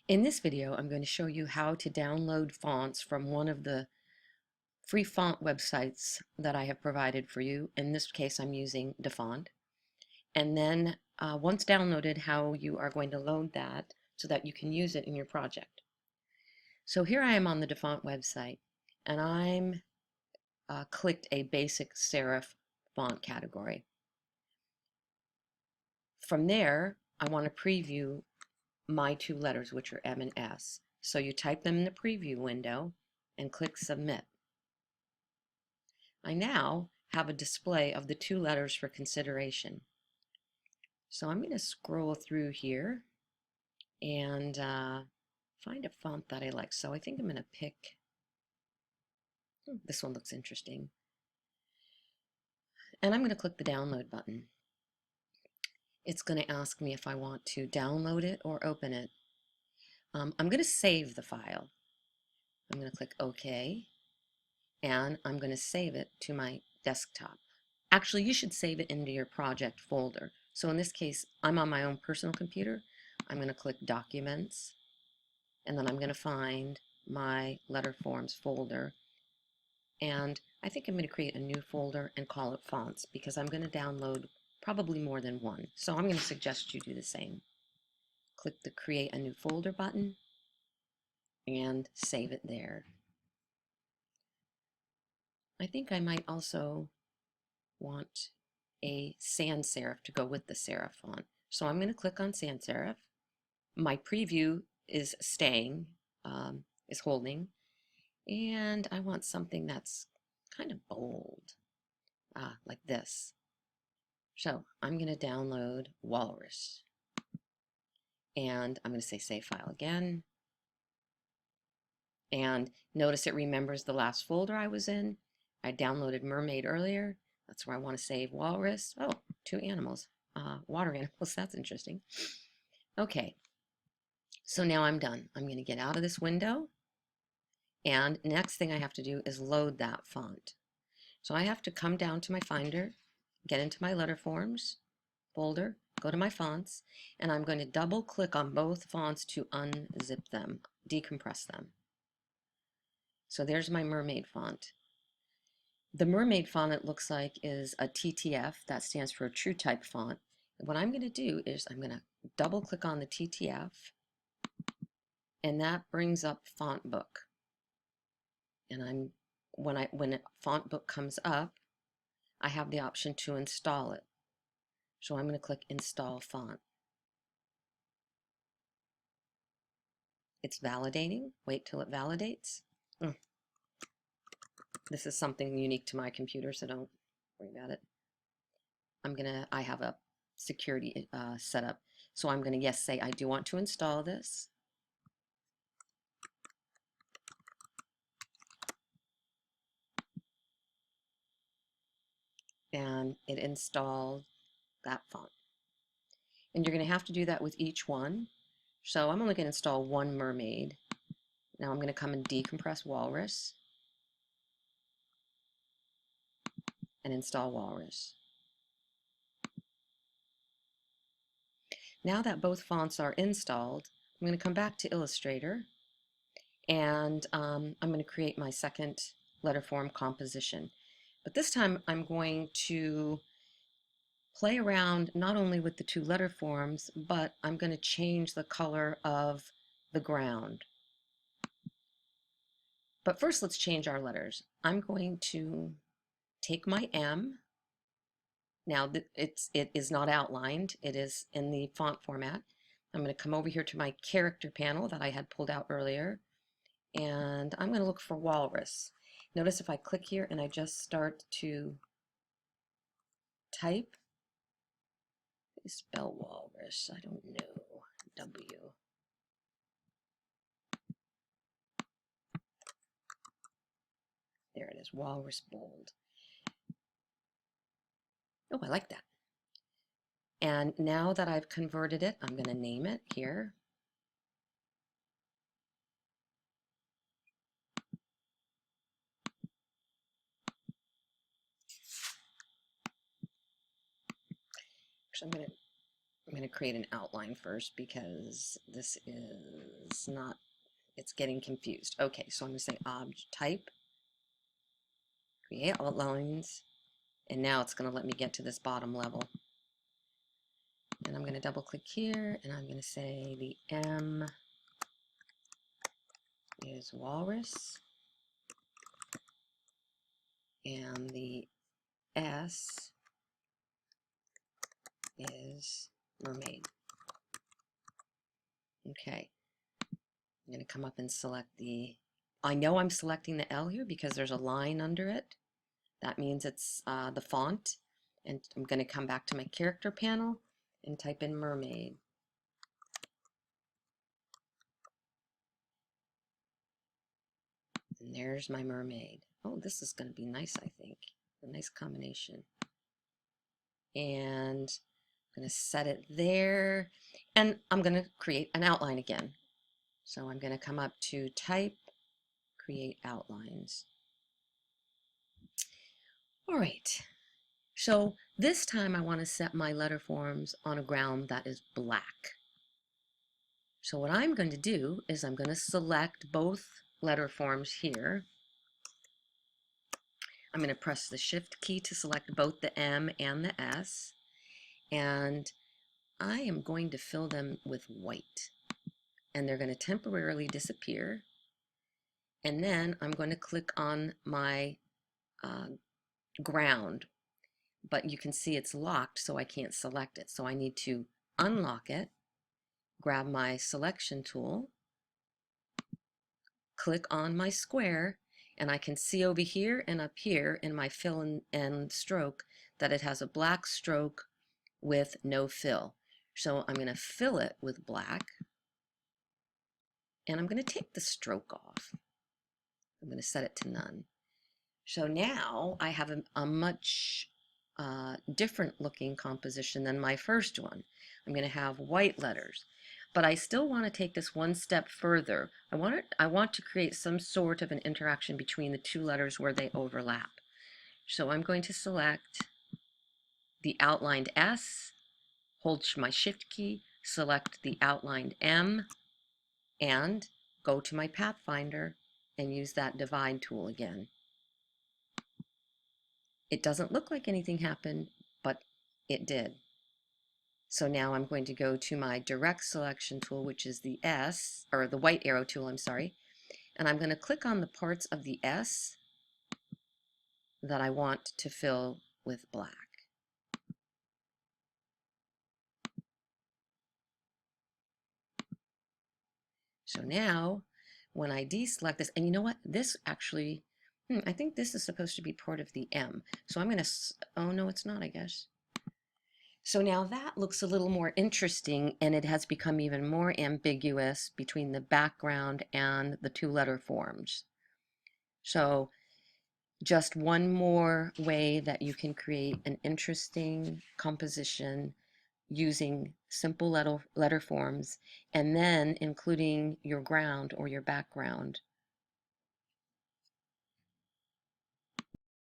In this video, I'm going to show you how to download fonts from one of the free font websites that I have provided for you. In this case, I'm using DaFont. And then once downloaded, how you are going to load that so that you can use it in your project. So here I am on the DaFont website, and I'm clicked a basic serif font category. From there, I want to preview my two letters, which are M and S. So you type them in the preview window and click Submit. I now have a display of the two letters for consideration. So I'm going to scroll through here and find a font that I like. So I think I'm going to pick, this one looks interesting. And I'm going to click the download button. It's going to ask me if I want to download it or open it. I'm going to save the file. I'm going to click OK, and I'm going to save it to my desktop. Actually, you should save it into your project folder. So in this case, I'm on my own personal computer. I'm going to click Documents, and then I'm going to find my letter forms folder. And I think I'm going to create a new folder and call it Fonts because I'm going to download probably more than one. So I'm going to suggest you do the same. Click the Create a New Folder button and save it there. I think I might also want a sans serif to go with the serif font. So I'm going to click on sans serif. My preview is staying, is holding, and I want something that's kind of bold, like this. So I'm going to download Walrus, and I'm going to say Save File again. And notice it remembers the last folder I was in. I downloaded Mermaid earlier. That's where I want to save Walrus. Oh, two animals, water animals. That's interesting. Okay, so now I'm done. I'm going to get out of this window. And next thing I have to do is load that font. So I have to come down to my Finder, get into my letter forms folder, go to my fonts, and I'm going to double click on both fonts to unzip them, decompress them. So there's my Mermaid font. The Mermaid font, it looks like, is a TTF. That stands for a True Type font. And what I'm going to do is I'm going to double click on the TTF, and that brings up Font Book. And when Font Book comes up, I have the option to install it. So I'm going to click Install Font. It's validating. Wait till it validates. This is something unique to my computer, so don't worry about it. I have a security setup. So I'm going to, yes, say I do want to install this. And it installed that font. And you're going to have to do that with each one. So I'm only going to install one Mermaid. Now I'm going to come and decompress Walrus and install Walrus. Now that both fonts are installed, I'm going to come back to Illustrator, and I'm going to create my second letter form composition. But this time I'm going to play around not only with the two letter forms, but I'm going to change the color of the ground. But first, let's change our letters. I'm going to take my M. Now it is not outlined. It is in the font format. I'm going to come over here to my character panel that I had pulled out earlier, and I'm going to look for Walrus. Notice if I click here and I just start to type, spell Walrus, I don't know, W. There it is, Walrus bold. Oh, I like that. And now that I've converted it, I'm going to name it here. Actually, I'm going to create an outline first because this is is not, it's getting confused. Okay, so I'm going to say object type, create outlines, and now it's going to let me get to this bottom level. And I'm going to double click here, and I'm going to say the M is walrus, and the S is mermaid. Okay, I'm going to come up and select the, I know I'm selecting the L here because there's a line under it. That means it's the font. And I'm going to come back to my character panel and type in mermaid. And there's my mermaid. Oh, this is going to be nice, I think. A nice combination. And I'm going to set it there. And I'm going to create an outline again. So I'm going to come up to type, create outlines. All right. So this time I want to set my letter forms on a ground that is black. So what I'm going to do is I'm going to select both letter forms here. I'm going to press the Shift key to select both the M and the S. And I am going to fill them with white. And they're going to temporarily disappear. And then I'm going to click on my ground. But you can see it's locked, so I can't select it. So I need to unlock it, grab my selection tool, click on my square, and I can see over here and up here in my fill and stroke that it has a black stroke with no fill. So I'm going to fill it with black, and I'm going to take the stroke off. I'm going to set it to none. So now I have a much different looking composition than my first one. I'm going to have white letters, but I still want to take this one step further. I want to create some sort of an interaction between the two letters where they overlap. So I'm going to select the outlined S, hold my Shift key, select the outlined M, and go to my Pathfinder and use that divide tool again. It doesn't look like anything happened, but it did. So now I'm going to go to my direct selection tool, which is the S, or the white arrow tool, I'm sorry, and I'm going to click on the parts of the S that I want to fill with black. So now when I deselect this, and you know what, this actually, I think this is supposed to be part of the M. So I'm going to, oh no, it's not, I guess. So now that looks a little more interesting, and it has become even more ambiguous between the background and the two letter forms. So just one more way that you can create an interesting composition using simple letter forms, and then including your ground or your background